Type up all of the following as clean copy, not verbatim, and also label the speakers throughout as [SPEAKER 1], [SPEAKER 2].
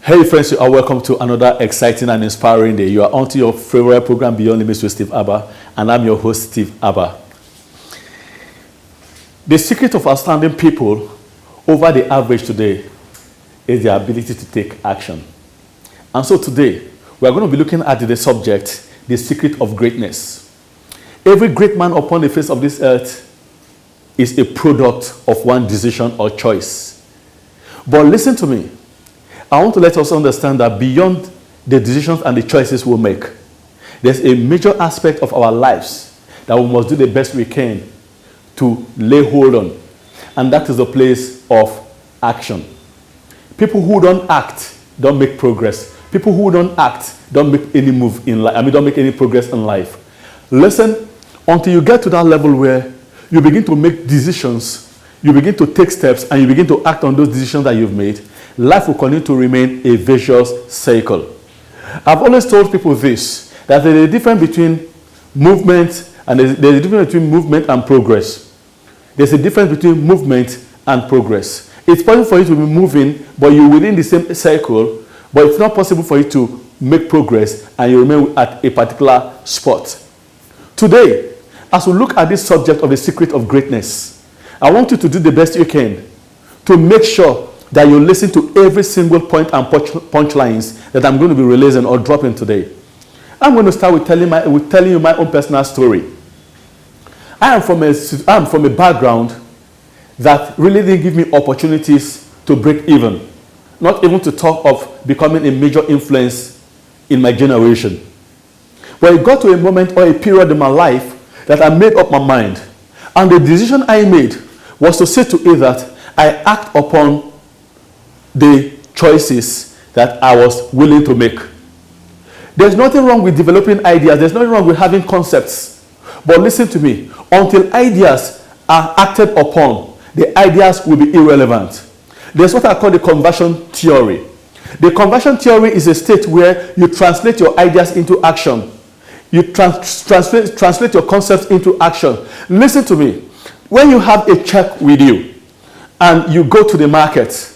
[SPEAKER 1] Hey friends, you are welcome to another exciting and inspiring day. You are on to your favorite program, Beyond Limits with SteveABBA, and I'm your host, SteveABBA. The secret of outstanding people over the average today is their ability to take action. And so today, we are going to be looking at the subject, the secret of greatness. Every great man upon the face of this earth is a product of one decision or choice. But listen to me. I want to let us understand that beyond the decisions and the choices we make, there's a major aspect of our lives that we must do the best we can to lay hold on. And that is the place of action. People who don't act don't make progress. People who don't act don't make any move in life. Don't make any progress in life. Listen, until you get to that level where you begin to make decisions, you begin to take steps, and you begin to act on those decisions that you've made, life will continue to remain a vicious cycle. I've always told people this, that there's a difference between movement and there's a difference between movement and progress. There's a difference between movement and progress. It's possible for you to be moving, but you're within the same cycle, but it's not possible for you to make progress and you remain at a particular spot. Today, as we look at this subject of the secret of greatness, I want you to do the best you can to make sure that you listen to every single point and punchlines that I'm going to be releasing or dropping today. I'm going to start with telling you my own personal story. I am from a background that really didn't give me opportunities to break even, not even to talk of becoming a major influence in my generation. But it got to a moment or a period in my life that I made up my mind. And the decision I made was to say to it that I act upon the choices that I was willing to make. There's nothing wrong with developing ideas. There's nothing wrong with having concepts. But listen to me. Until ideas are acted upon, the ideas will be irrelevant. There's what I call the conversion theory. The conversion theory is a state where you translate your ideas into action. You translate your concepts into action. Listen to me. When you have a check with you and you go to the market,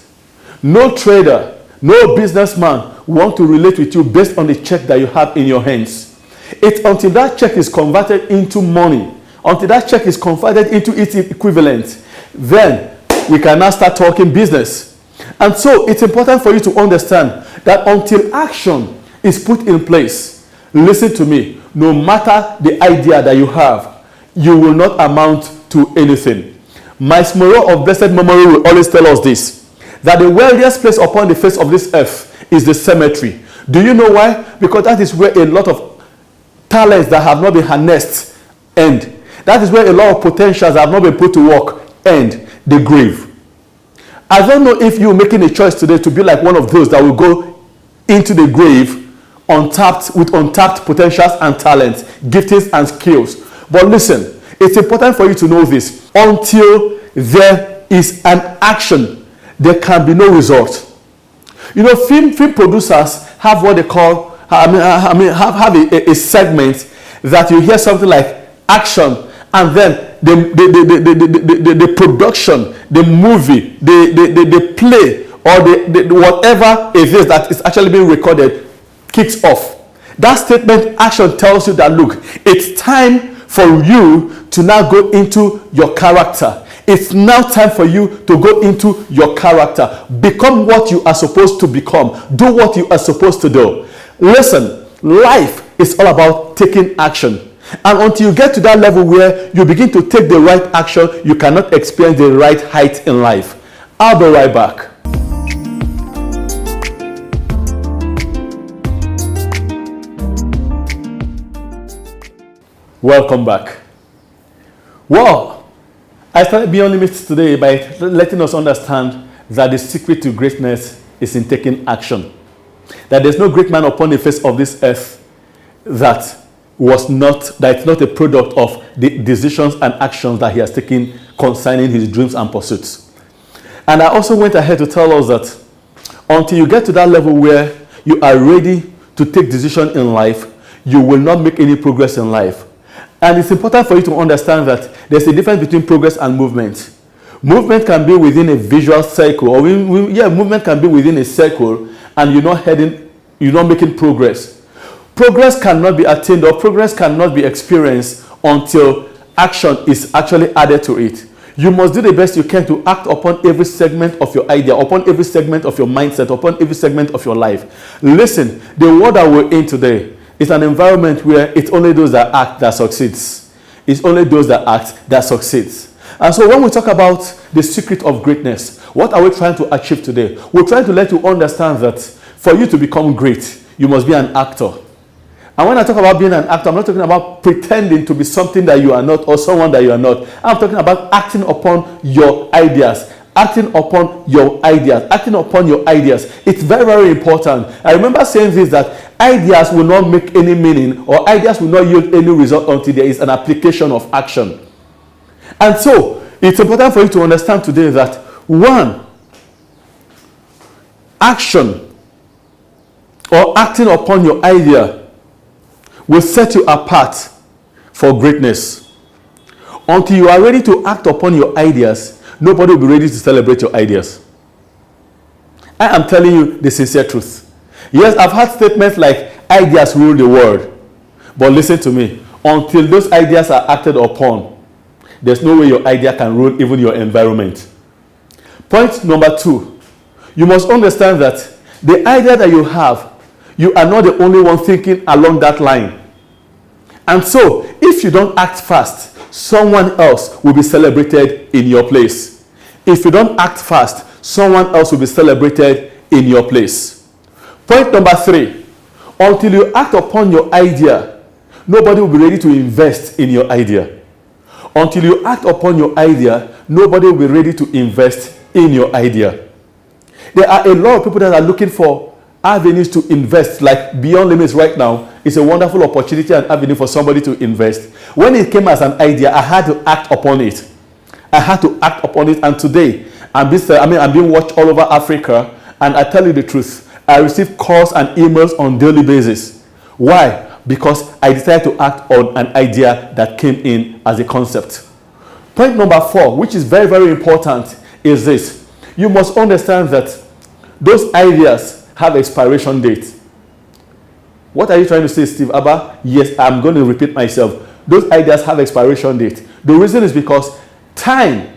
[SPEAKER 1] no trader, no businessman want to relate with you based on the check that you have in your hands. It's until that check is converted into money, until that check is converted into its equivalent, then we can now start talking business. And so it's important for you to understand that until action is put in place, listen to me, no matter the idea that you have, you will not amount to anything. Miles Monroe of blessed memory will always tell us this, that the wealthiest place upon the face of this earth is the cemetery. Do you know why? Because that is where a lot of talents that have not been harnessed end. That is where a lot of potentials that have not been put to work end, the grave. I don't know if you're making a choice today to be like one of those that will go into the grave with untapped potentials and talents, giftings and skills. But listen, it's important for you to know this. Until there is an action, there can be no result. You know, film producers have what they call, have a segment that you hear something like action, and then the production, the movie, the play, or whatever it is that is actually being recorded kicks off. That statement action tells you that, look, it's time for you to now go into your character. It's now time for you to go into your character. Become what you are supposed to become. Do what you are supposed to do. Listen, life is all about taking action. And until you get to that level where you begin to take the right action, you cannot experience the right height in life. I'll be right back. Welcome back. Well, I started Beyond Limits today by letting us understand that the secret to greatness is in taking action. That there's no great man upon the face of this earth that it's not a product of the decisions and actions that he has taken concerning his dreams and pursuits. And I also went ahead to tell us that until you get to that level where you are ready to take decision in life, you will not make any progress in life. And it's important for you to understand that there's a difference between progress and movement. Movement can be within a visual cycle, or movement can be within a circle, and you're not making progress. Progress cannot be attained or progress cannot be experienced until action is actually added to it. You must do the best you can to act upon every segment of your idea, upon every segment of your mindset, upon every segment of your life. Listen, the world that we're in today is an environment where it's only those that act that succeeds. It's only those that act that succeeds. And so when we talk about the secret of greatness, what are we trying to achieve today? We're trying to let you understand that for you to become great, you must be an actor. And when I talk about being an actor, I'm not talking about pretending to be something that you are not or someone that you are not. I'm talking about acting upon your ideas. Acting upon your ideas. Acting upon your ideas. It's very, very important. I remember saying this, that ideas will not make any meaning or ideas will not yield any result until there is an application of action. And so, it's important for you to understand today that, one, action or acting upon your idea will set you apart for greatness. Until you are ready to act upon your ideas, nobody will be ready to celebrate your ideas. I am telling you the sincere truth. Yes, I've had statements like ideas rule the world. But listen to me. Until those ideas are acted upon, there's no way your idea can rule even your environment. Point number 2. You must understand that the idea that you have, you are not the only one thinking along that line. And so, if you don't act fast, someone else will be celebrated in your place. If you don't act fast, someone else will be celebrated in your place. Point number 3. Until you act upon your idea, nobody will be ready to invest in your idea. Until you act upon your idea, nobody will be ready to invest in your idea. There are a lot of people that are looking for avenues to invest, like Beyond Limits right now. It's a wonderful opportunity and avenue for somebody to invest. When it came as an idea, I had to act upon it. I had to act upon it, and today, I'm being watched all over Africa, and I tell you the truth, I receive calls and emails on a daily basis. Why? Because I decided to act on an idea that came in as a concept. Point number 4, which is very, very important, is this. You must understand that those ideas have expiration date. What are you trying to say, SteveABBA? Yes, I'm going to repeat myself. Those ideas have expiration date. The reason is because time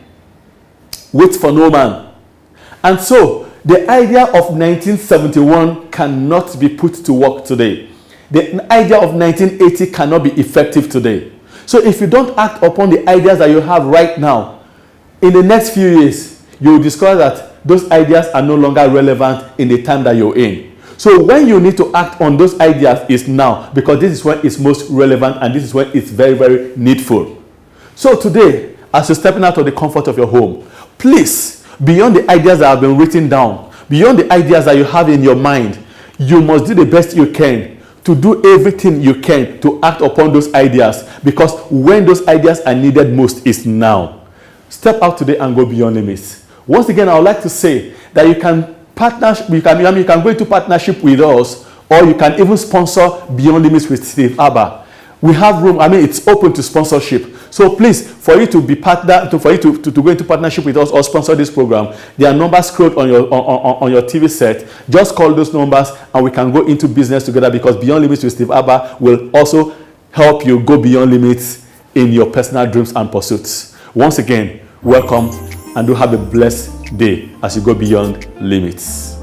[SPEAKER 1] waits for no man. And so, the idea of 1971 cannot be put to work today. The idea of 1980 cannot be effective today. So if you don't act upon the ideas that you have right now, in the next few years, you will discover that those ideas are no longer relevant in the time that you're in. So when you need to act on those ideas is now, because this is when it's most relevant and this is when it's very, very needful. So today, as you're stepping out of the comfort of your home, please, beyond the ideas that have been written down, beyond the ideas that you have in your mind, you must do the best you can to do everything you can to act upon those ideas, because when those ideas are needed most is now. Step out today and go beyond limits. Once again, I would like to say that you can go into partnership with us, or you can even sponsor Beyond Limits with SteveABBA. We have room. It's open to sponsorship. So please, for you to be for you to go into partnership with us or sponsor this program, there are numbers scrolled on your TV set. Just call those numbers and we can go into business together, because Beyond Limits with SteveABBA will also help you go beyond limits in your personal dreams and pursuits. Once again, welcome, and do have a blessed day as you go beyond limits.